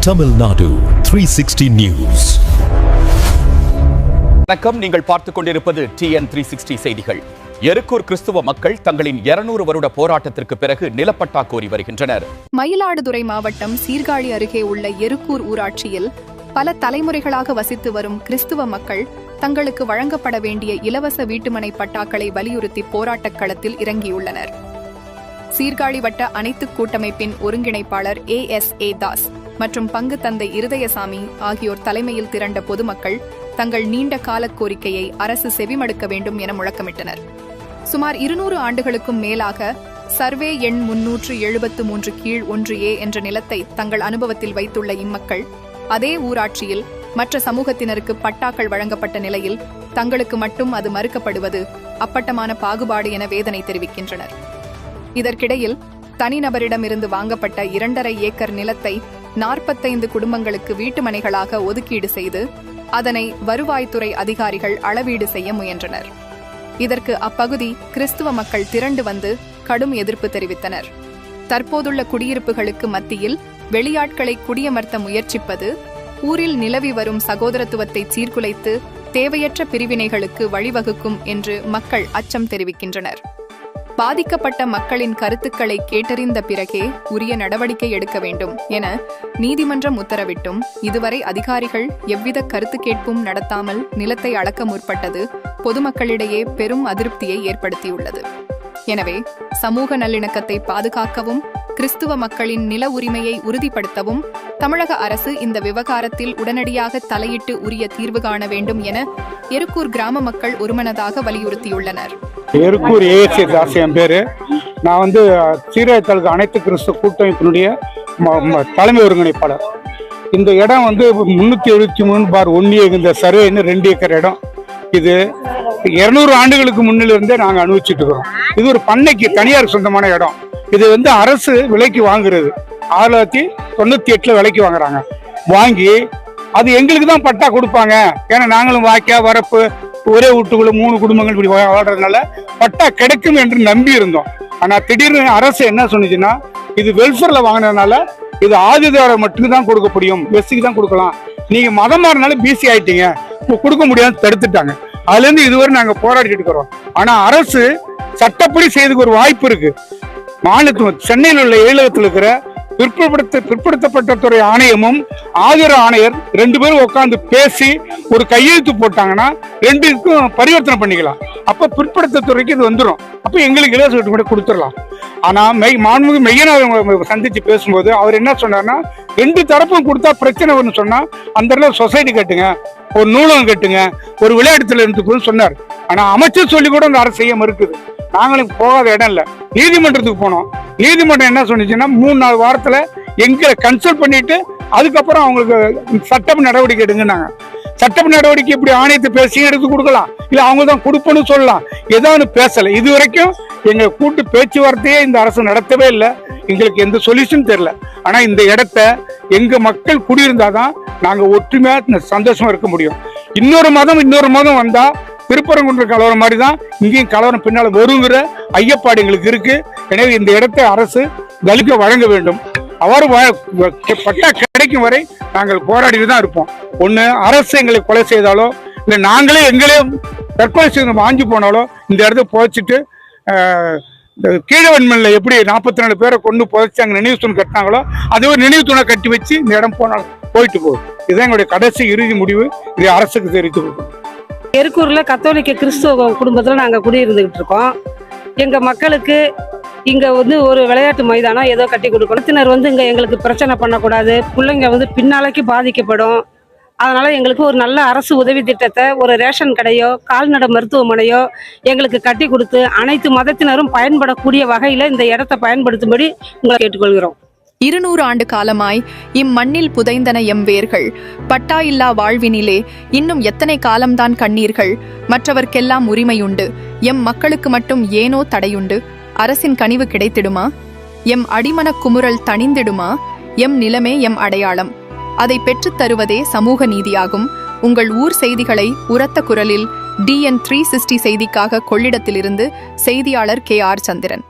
Tamil Nadu 360 News. வணக்கம், நீங்கள் பார்த்துக் கொண்டிருப்பது TN 360 செய்திகள். எருக்கூர் கிறிஸ்துவ மக்கள் தங்களின் 200 வருட போராட்டத்திற்கு பிறகு நிலப்பட்டா கோரி வருகின்றனர். மயிலாடுதுறை மாவட்டம் சீர்காழி அருகே உள்ள எருக்கூர் ஊராட்சியில் பல தலைமுறைகளாக வசித்து வரும் கிறிஸ்துவ மக்கள் தங்களுக்கு வழங்கப்பட வேண்டிய இலவச வீட்டுமனை பட்டாக்களை வலியுறுத்தி போராட்டக் களத்தில் இறங்கியுள்ளனர். சீர்காழி வட்ட அனைத்து கூட்டமைப்பின் ஒருங்கிணைப்பாளர் ASA தாஸ் மற்றும் பங்கு தந்தை இருதயசாமி ஆகியோர் தலைமையில் திரண்ட பொதுமக்கள் தங்கள் நீண்ட கால கோரிக்கையை அரசு செவிமடுக்க வேண்டும் என முழக்கமிட்டனர். சுமார் 200 ஆண்டுகளுக்கும் மேலாக சர்வே எண் 373 கீழ் 1A என்ற நிலத்தை தங்கள் அனுபவத்தில் வைத்துள்ள இம்மக்கள் அதே ஊராட்சியில் மற்ற சமூகத்தினருக்கு பட்டாக்கள் வழங்கப்பட்ட நிலையில் தங்களுக்கு மட்டும் அது மறுக்கப்படுவது அப்பட்டமான பாகுபாடு என வேதனை தெரிவிக்கின்றனர். இதற்கிடையில் தனிநபரிடமிருந்து வாங்கப்பட்ட 2.5 ஏக்கர் நிலத்தை 45 குடும்பங்களுக்கு வீட்டுமனைகளாக ஒதுக்கீடு செய்து அதனை வருவாய்த்துறை அதிகாரிகள் அளவீடு செய்ய முயன்றனர். இதற்கு அப்பகுதி கிறிஸ்துவ மக்கள் திரண்டு வந்து கடும் எதிர்ப்பு தெரிவித்தனர். தற்போதுள்ள குடியிருப்புகளுக்கு மத்தியில் வெளியாட்களை குடியமர்த்த முயற்சிப்பது ஊரில் நிலவி வரும் சகோதரத்துவத்தை சீர்குலைத்து தேவையற்ற பிரிவினைகளுக்கு வழிவகுக்கும் என்று மக்கள் அச்சம் தெரிவிக்கின்றனர். பாதிக்கப்பட்ட மக்களின் கருத்துக்களை கேட்டறிந்த பிறகே உரிய நடவடிக்கை எடுக்க வேண்டும் என நீதிமன்றம் உத்தரவிட்டும் இதுவரை அதிகாரிகள் எவ்வித கருத்து கேட்பும் நடத்தாமல் நிலத்தை அளக்க முற்பட்டது பொதுமக்களிடையே பெரும் அதிருப்தியை ஏற்படுத்தியுள்ளது. எனவே சமூக நல்லிணக்கத்தை பாதுகாக்கவும் கிறிஸ்துவ மக்களின் நில உரிமையை உறுதிப்படுத்தவும் தமிழக அரசு இந்த விவகாரத்தில் உடனடியாக தலையிட்டு உரிய தீர்வு காண வேண்டும் என எருக்கூர் கிராம மக்கள் ஒருமனதாக வலியுறுத்தியுள்ளனர். எருக்கூர் ASA தாஸ் என் பேரு. நான் சீர்காழி தாலுகா அனைத்து கிறிஸ்துவ கூட்டமைப்பினுடைய தலைமை ஒருங்கிணைப்பாளர். இந்த இடம் 373/1A இந்த சர்வேன்னு 2 ஏக்கர் இடம். இது 200 ஆண்டுகளுக்கு முன்னிலிருந்தே நாங்கள் அனுபவிச்சுட்டு இருக்கிறோம். இது ஒரு பண்ணைக்கு தனியார் சொந்தமான இடம். இது அரசு விலைக்கு வாங்குறது 1998 விலைக்கு வாங்குறாங்க. வாங்கி அது எங்களுக்கு தான் பட்டா கொடுப்பாங்க. ஏன்னா நாங்களும் வாய்க்கா வரப்பு ஒரே வீட்டுக்குள்ள 3 குடும்பங்கள் இப்படி வாழ்றதுனால பட்டா கிடைக்கும் என்று நம்பி இருந்தோம். ஆனா திடீர்னு அரசு என்ன சொன்னிச்சுன்னா, இது வெல்ஃபேர்ல வாங்கினதுனால இது ஆதிதாரம் மட்டும்தான் கொடுக்க முடியும், எஸ்சிக்கு தான் கொடுக்கலாம், நீங்க மதம் மாறினால BC ஆயிட்டீங்க, கொடுக்க முடியாது தடுத்துட்டாங்க. அதுல இருந்து இதுவரை நாங்க போராடிட்டு இருக்கிறோம். ஆனா அரசு சட்டப்படி செய்யறதுக்கு ஒரு வாய்ப்பு இருக்கு. மாநிலத்தில் சென்னையில் உள்ள ஏழகத்தில் இருக்கிற பிற்படுத்தப்பட்ட துறை ஆணையமும் ஆதிர ஆணையர் 2 பேரும் உட்காந்து பேசி ஒரு கையெழுத்து போட்டாங்கன்னா 2க்கும் பரிவர்த்தனை பண்ணிக்கலாம். அப்ப பிற்படுத்தத்துறைக்கு இது வந்துடும். அப்ப எங்களுக்கு இலவச வீட்டு கொடுத்துடலாம். ஆனா மாண்புமிகு மெய்யனார் சந்திச்சு பேசும்போது அவர் என்ன சொன்னார்னா, 2 தரப்பும் கொடுத்தா பிரச்சனை வரும்னு சொன்னா அந்த இடத்துல சொசைட்டி கட்டுங்க, ஒரு நூலகம் கட்டுங்க, ஒரு விளையாட்டுல இருந்து சொன்னார். ஆனா அமைச்சர் சொல்லி கூட அந்த அரசு செய்ய மறுக்குது. நாங்களும் போகாத இடம் இல்ல, நீதிமன்றத்துக்கு போனோம். நீதிமன்றம் என்ன சொன்னிச்சுன்னா 3-4 வாரத்துல எங்களை கன்சல்ட் பண்ணிட்டு அதுக்கப்புறம் அவங்களுக்கு சட்ட நடவடிக்கை எடுங்கன்னாங்க. சட்ட நடவடிக்கை இப்படி ஆணையத்தை பேசி எடுத்து கொடுக்கலாம், இல்ல அவங்க தான் கொடுப்பன்னு சொல்லலாம், ஏதாவது பேசல. இது வரைக்கும் எங்க கூட்டு பேச்சுவார்த்தையே இந்த அரசு நடத்தவே இல்லை. எங்களுக்கு எந்த சொல்யூஷன் தெரியல. ஆனா இந்த இடத்த எங்க மக்கள் குடியிருந்தாதான் நாங்க ஒற்றுமையா சந்தோஷமா இருக்க முடியும். இன்னொரு மதம் வந்தா திருப்பரங்குன்ற கலவரம் மாதிரி தான் இங்கேயும் கலவரம் பின்னால வருங்கிற ஐயப்பாடு எங்களுக்கு இருக்கு. எனவே இந்த இடத்தை அரசு தலிக்க வழங்க வேண்டும். அவ்வாறு பட்டா கிடைக்கும் வரை நாங்கள் போராடிட்டு தான் இருப்போம். ஒண்ணு அரசு எங்களை கொலை செய்தாலோ, இல்லை நாங்களே தற்கொலை செய்து வாங்கி போனாலோ இந்த இடத்த புதைச்சிட்டு கீழவன்மல்ல எப்படி 44 பேரை கொண்டு புதைச்சாங்க நினைவு தூண் கட்டினாங்களோ அதே ஒரு நினைவு தூணை கட்டி வச்சு இந்த இடம் போயிட்டு போகுது. இதுதான் எங்களுடைய கடைசி இறுதி முடிவு. இது அரசுக்கு தெரிவித்து கொடுக்கணும். எருக்கூர்ல கத்தோலிக்க கிறிஸ்துவ குடும்பத்துல நாங்க குடியிருந்துகிட்டு இருக்கோம். எங்க மக்களுக்கு இங்க ஒரு விளையாட்டு மைதானம் ஏதோ கட்டி கொடுக்கணும். இங்க எங்களுக்கு பிரச்சனை பண்ணக்கூடாது, பிள்ளைங்க பின்னாலைக்கு பாதிக்கப்படும். அதனால எங்களுக்கு ஒரு நல்ல அரசு உதவி திட்டத்தை, ஒரு ரேஷன் கடையோ கால்நடை மருத்துவமனையோ எங்களுக்கு கட்டி கொடுத்து அனைத்து மதத்தினரும் பயன்படக்கூடிய வகையில இந்த இடத்தை பயன்படுத்தும்படி உங்களை கேட்டுக்கொள்கிறோம். 200 ஆண்டு காலமாய் இம்மண்ணில் புதைந்தன எம் வேர்கள், பட்டா இல்லா வாழ்வினிலே இன்னும் எத்தனை காலம்தான் கண்ணீர்கள், மற்றவர்க்கெல்லாம் உரிமையுண்டு, எம் மக்களுக்கு மட்டும் ஏனோ தடையுண்டு, அரசின் கனிவு கிடைத்திடுமா, எம் அடிமன குமுறல் தணிந்திடுமா, எம் நிலமே எம் அடையாளம், அதை பெற்றுத் தருவதே சமூக நீதியாகும். உங்கள் ஊர் செய்திகளை உரத்த குரலில் DN 360 செய்திக்காக கொள்ளிடத்திலிருந்து செய்தியாளர் KR சந்திரன்.